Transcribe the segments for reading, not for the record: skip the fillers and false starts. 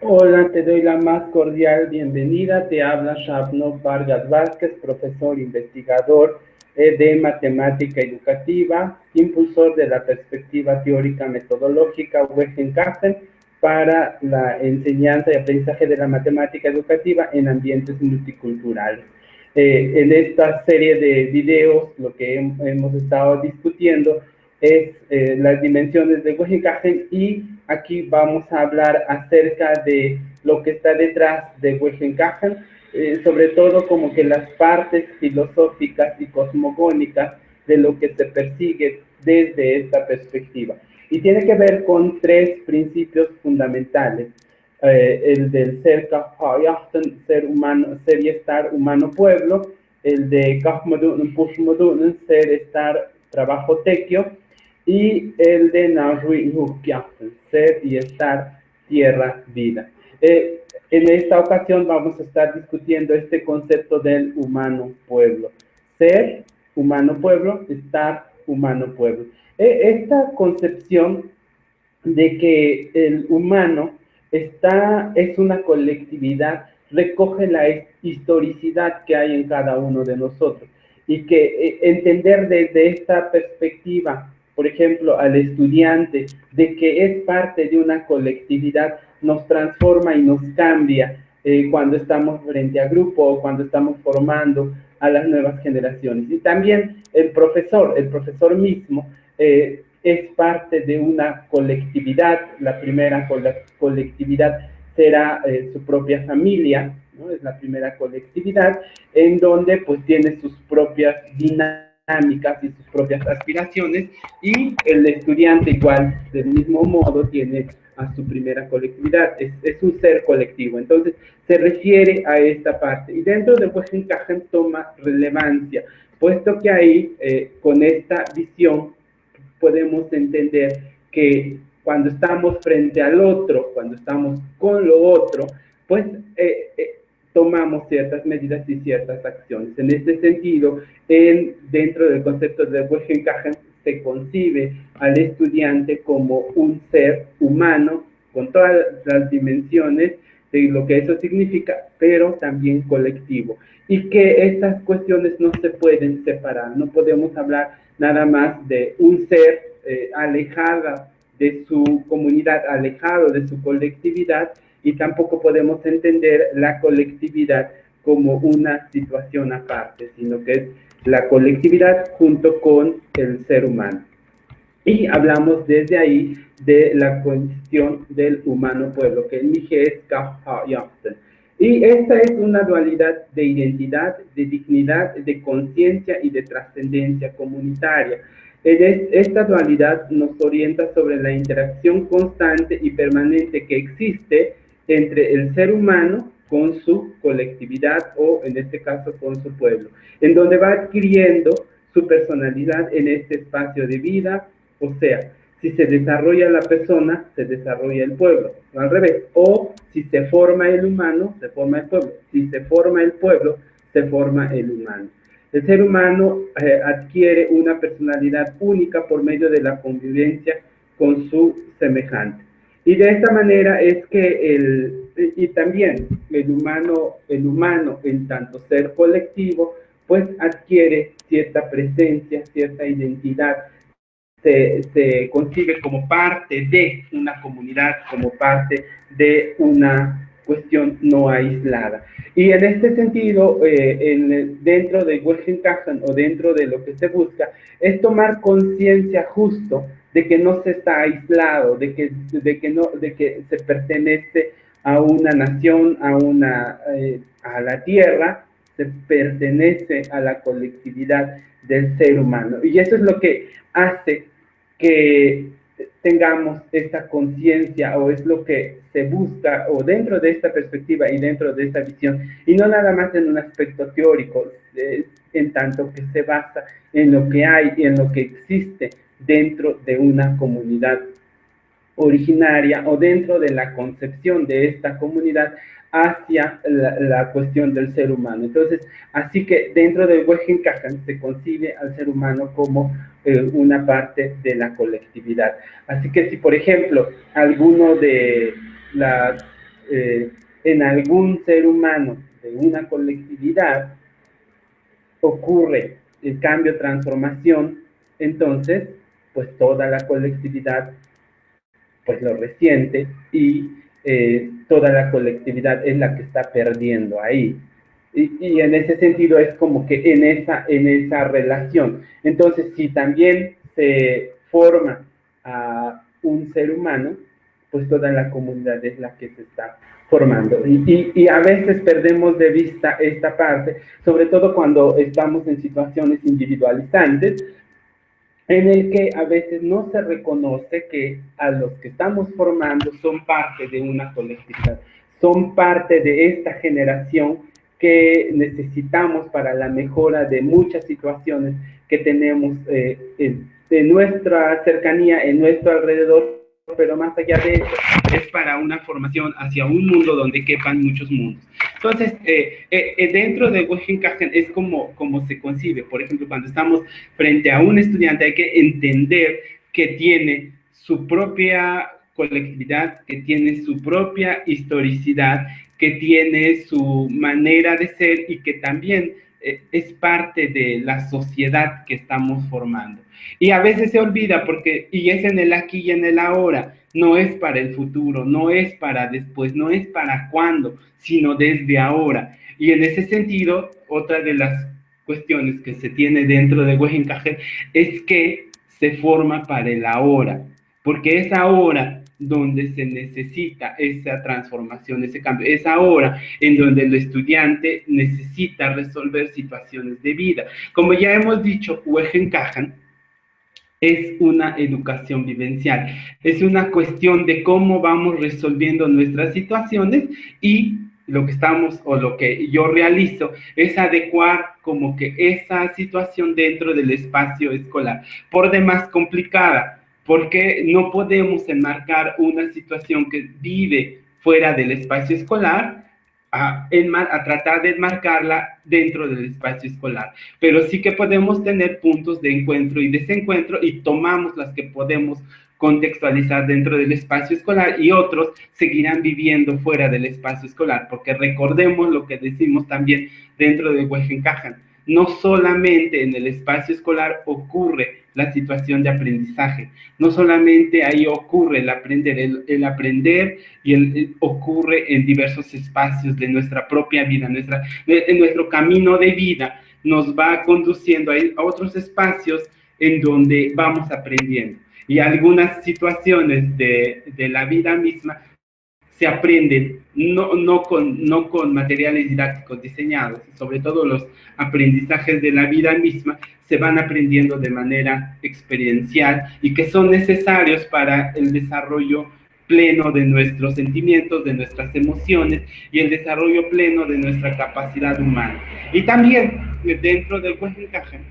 Hola, te doy la más cordial bienvenida. Te habla Shabno Vargas Vázquez, profesor investigador de matemática educativa, impulsor de la perspectiva teórica metodológica Wegenkachen para la enseñanza y aprendizaje de la matemática educativa en ambientes multiculturales. En esta serie de videos lo que hemos estado discutiendo es las dimensiones de Wegenkachen y aquí vamos a hablar acerca de lo que está detrás de Wegenkachen, sobre todo como que las partes filosóficas y cosmogónicas de lo que se persigue desde esta perspectiva. Y tiene que ver con tres principios fundamentales. El del ser ser humano, ser y estar humano pueblo, el de ser, estar, trabajo tequio, y el de ser y estar, tierra, vida. En esta ocasión vamos a estar discutiendo este concepto del humano pueblo. Ser, humano pueblo, estar, humano pueblo. Esta concepción de que el humano es una colectividad, recoge la historicidad que hay en cada uno de nosotros y que entender desde esta perspectiva, por ejemplo, al estudiante, de que es parte de una colectividad, nos transforma y nos cambia cuando estamos frente a grupo o cuando estamos formando a las nuevas generaciones. Y también el profesor mismo, es parte de una colectividad. La primera colectividad será su propia familia, ¿no? Es la primera colectividad en donde pues tiene sus propias dinámicas y sus propias aspiraciones, y el estudiante igual del mismo modo tiene a su primera colectividad, es un ser colectivo. Entonces se refiere a esta parte y dentro de Wegenkachen toma relevancia, puesto que ahí con esta visión podemos entender que cuando estamos frente al otro, cuando estamos con lo otro, pues tomamos ciertas medidas y ciertas acciones. En este sentido, dentro del concepto de Wegenkachen se concibe al estudiante como un ser humano con todas las dimensiones de lo que eso significa, pero también colectivo. Y que estas cuestiones no se pueden separar, no podemos hablar nada más de un ser alejada de su comunidad, alejado de su colectividad, y tampoco podemos entender la colectividad como una situación aparte, sino que es la colectividad junto con el ser humano. Y hablamos desde ahí de la cuestión del humano pueblo, que es y esta es una dualidad de identidad, de dignidad, de conciencia y de trascendencia comunitaria. Esta dualidad nos orienta sobre la interacción constante y permanente que existe entre el ser humano con su colectividad o, en este caso, con su pueblo, en donde va adquiriendo su personalidad en este espacio de vida. O sea, si se desarrolla la persona, se desarrolla el pueblo, o al revés. O si se forma el humano, se forma el pueblo. Si se forma el pueblo, se forma el humano. El ser humano adquiere una personalidad única por medio de la convivencia con su semejante. Y de esta manera es que y también el humano en tanto ser colectivo, pues adquiere cierta presencia, cierta identidad, se concibe como parte de una comunidad, como parte de una cuestión no aislada. Y en este sentido, dentro de Wegenkachen o dentro de lo que se busca, es tomar conciencia justo de que no se está aislado, de que se pertenece a una nación, a la tierra, se pertenece a la colectividad del ser humano. Y eso es lo que hace que tengamos esta conciencia, o es lo que se busca, o dentro de esta perspectiva y dentro de esta visión, y no nada más en un aspecto teórico, en tanto que se basa en lo que hay y en lo que existe dentro de una comunidad originaria o dentro de la concepción de esta comunidad hacia la cuestión del ser humano. Entonces, así que dentro del Wegenkachen se concibe al ser humano como una parte de la colectividad. Así que si, por ejemplo, alguno de las en algún ser humano de una colectividad ocurre el cambio, transformación, entonces, pues toda la colectividad pues lo resiente y toda la colectividad es la que está perdiendo ahí. Y en ese sentido es como que en esa relación. Entonces, si también se forma a un ser humano, pues toda la comunidad es la que se está formando. Y a veces perdemos de vista esta parte, sobre todo cuando estamos en situaciones individualizantes, en el que a veces no se reconoce que a los que estamos formando son parte de una colectividad, son parte de esta generación que necesitamos para la mejora de muchas situaciones que tenemos en nuestra cercanía, en nuestro alrededor, pero más allá de eso, es para una formación hacia un mundo donde quepan muchos mundos. Entonces, dentro de Wehenkajen es como se concibe. Por ejemplo, cuando estamos frente a un estudiante hay que entender que tiene su propia colectividad, que tiene su propia historicidad, que tiene su manera de ser y que también es parte de la sociedad que estamos formando. Y a veces se olvida porque, y es en el aquí y en el ahora, no es para el futuro, no es para después, no es para cuándo, sino desde ahora. Y en ese sentido, otra de las cuestiones que se tiene dentro de Wehenkajen es que se forma para el ahora, porque es ahora donde se necesita esa transformación, ese cambio, es ahora en donde el estudiante necesita resolver situaciones de vida. Como ya hemos dicho, Wehenkajen es una educación vivencial, es una cuestión de cómo vamos resolviendo nuestras situaciones y lo que estamos o lo que yo realizo es adecuar como que esa situación dentro del espacio escolar, por demás complicada, porque no podemos enmarcar una situación que vive fuera del espacio escolar a tratar de enmarcarla dentro del espacio escolar. Pero sí que podemos tener puntos de encuentro y desencuentro y tomamos las que podemos contextualizar dentro del espacio escolar y otros seguirán viviendo fuera del espacio escolar, porque recordemos lo que decimos también dentro de Wehenkajen. No solamente en el espacio escolar ocurre la situación de aprendizaje, no solamente ahí ocurre el aprender y ocurre en diversos espacios de nuestra propia vida, en nuestro camino de vida nos va conduciendo a otros espacios en donde vamos aprendiendo. Y algunas situaciones de la vida misma se aprenden no con materiales didácticos diseñados, sobre todo los aprendizajes de la vida misma se van aprendiendo de manera experiencial y que son necesarios para el desarrollo pleno de nuestros sentimientos, de nuestras emociones y el desarrollo pleno de nuestra capacidad humana. Y también dentro del Wehenkajen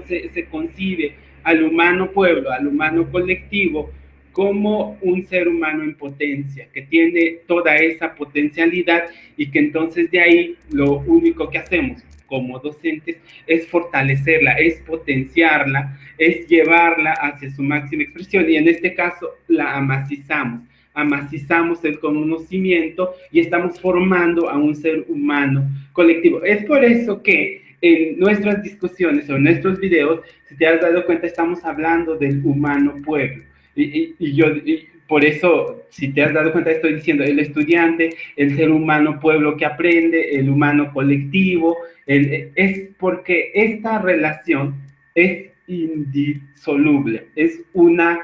se concibe al humano pueblo, al humano colectivo, como un ser humano en potencia, que tiene toda esa potencialidad y que entonces de ahí lo único que hacemos como docentes es fortalecerla, es potenciarla, es llevarla hacia su máxima expresión y en este caso la amacizamos el conocimiento y estamos formando a un ser humano colectivo. Es por eso que en nuestras discusiones o en nuestros videos, si te has dado cuenta, estamos hablando del humano pueblo. Y por eso, si te has dado cuenta, estoy diciendo el estudiante, el ser humano pueblo que aprende, el humano colectivo, es porque esta relación es indisoluble, es una...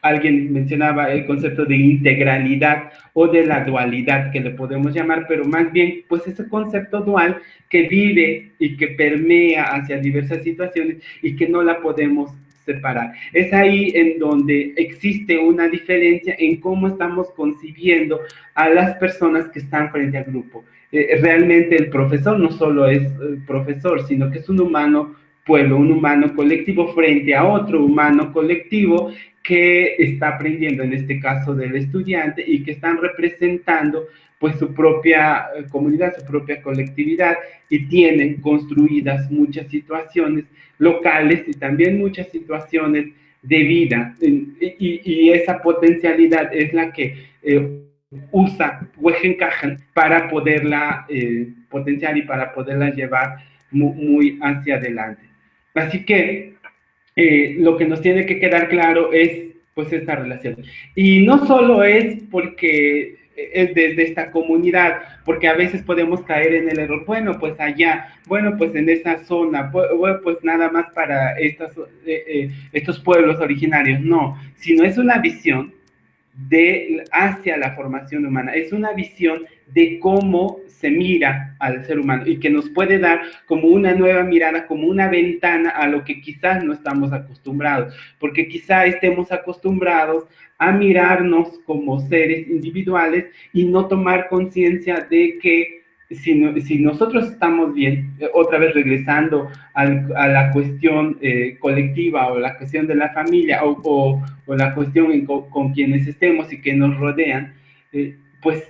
alguien mencionaba el concepto de integralidad o de la dualidad que le podemos llamar, pero más bien pues ese concepto dual que vive y que permea hacia diversas situaciones y que no la podemos separar. Es ahí en donde existe una diferencia en cómo estamos concibiendo a las personas que están frente al grupo. Realmente el profesor no solo es profesor, sino que es un humano pueblo, un humano colectivo frente a otro humano colectivo que está aprendiendo, en este caso del estudiante, y que están representando pues su propia comunidad, su propia colectividad, y tienen construidas muchas situaciones locales y también muchas situaciones de vida, y esa potencialidad es la que usa Wehenkajen para poderla potenciar y para poderla llevar muy hacia adelante. Así que lo que nos tiene que quedar claro es pues esta relación. Y no solo es porque es desde esta comunidad, porque a veces podemos caer en el error, bueno, pues allá, bueno, pues en esa zona, pues nada más para estos pueblos originarios, no, sino es una visión hacia la formación humana. Es una visión de cómo se mira al ser humano y que nos puede dar como una nueva mirada, como una ventana a lo que quizás no estamos acostumbrados, porque quizá estemos acostumbrados a mirarnos como seres individuales y no tomar conciencia de que si nosotros estamos bien, otra vez regresando a la cuestión colectiva o la cuestión de la familia o la cuestión con quienes estemos y que nos rodean, pues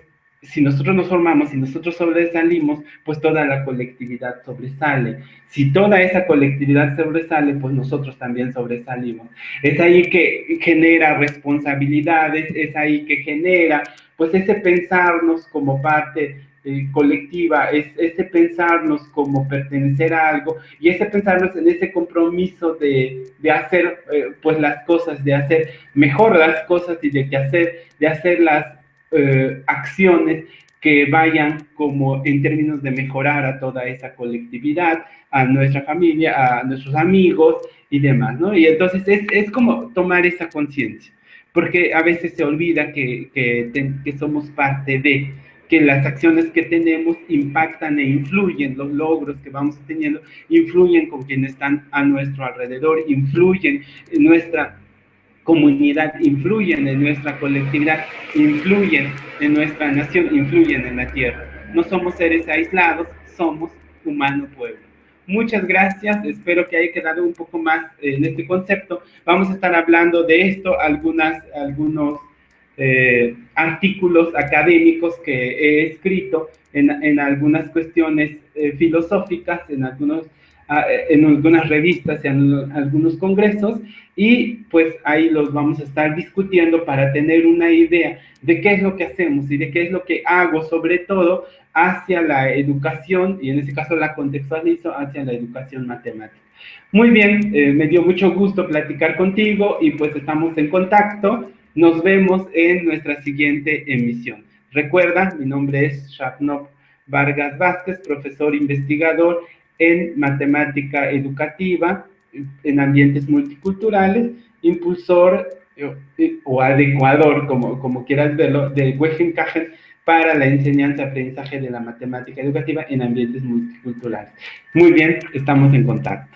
si nosotros nos formamos, si nosotros sobresalimos, pues toda la colectividad sobresale. Si toda esa colectividad sobresale, pues nosotros también sobresalimos. Es ahí que genera responsabilidades, es ahí que genera pues ese pensarnos como parte colectiva, es ese pensarnos como pertenecer a algo y ese pensarnos en ese compromiso de hacer pues las cosas, de hacer mejor las cosas y de hacer las acciones que vayan como en términos de mejorar a toda esa colectividad, a nuestra familia, a nuestros amigos y demás, ¿no? Y entonces es como tomar esa conciencia, porque a veces se olvida que somos parte de, que las acciones que tenemos impactan e influyen, los logros que vamos teniendo, influyen con quienes están a nuestro alrededor, influyen en nuestra comunidad, influyen en nuestra colectividad, influyen en nuestra nación, influyen en la tierra. No somos seres aislados, somos humano pueblo. Muchas gracias, espero que haya quedado un poco más en este concepto. Vamos a estar hablando de esto, algunos artículos académicos que he escrito en algunas cuestiones filosóficas, en algunas revistas y en algunos congresos, y pues ahí los vamos a estar discutiendo para tener una idea de qué es lo que hacemos y de qué es lo que hago, sobre todo hacia la educación, y en este caso la contextualizo hacia la educación matemática. Muy bien, me dio mucho gusto platicar contigo y pues estamos en contacto. Nos vemos en nuestra siguiente emisión. Recuerda, mi nombre es Shabnop Vargas Vázquez, profesor investigador en matemática educativa, en ambientes multiculturales, impulsor o adecuador, como quieras verlo, de Wehenkajen para la enseñanza-aprendizaje de la matemática educativa en ambientes multiculturales. Muy bien, estamos en contacto.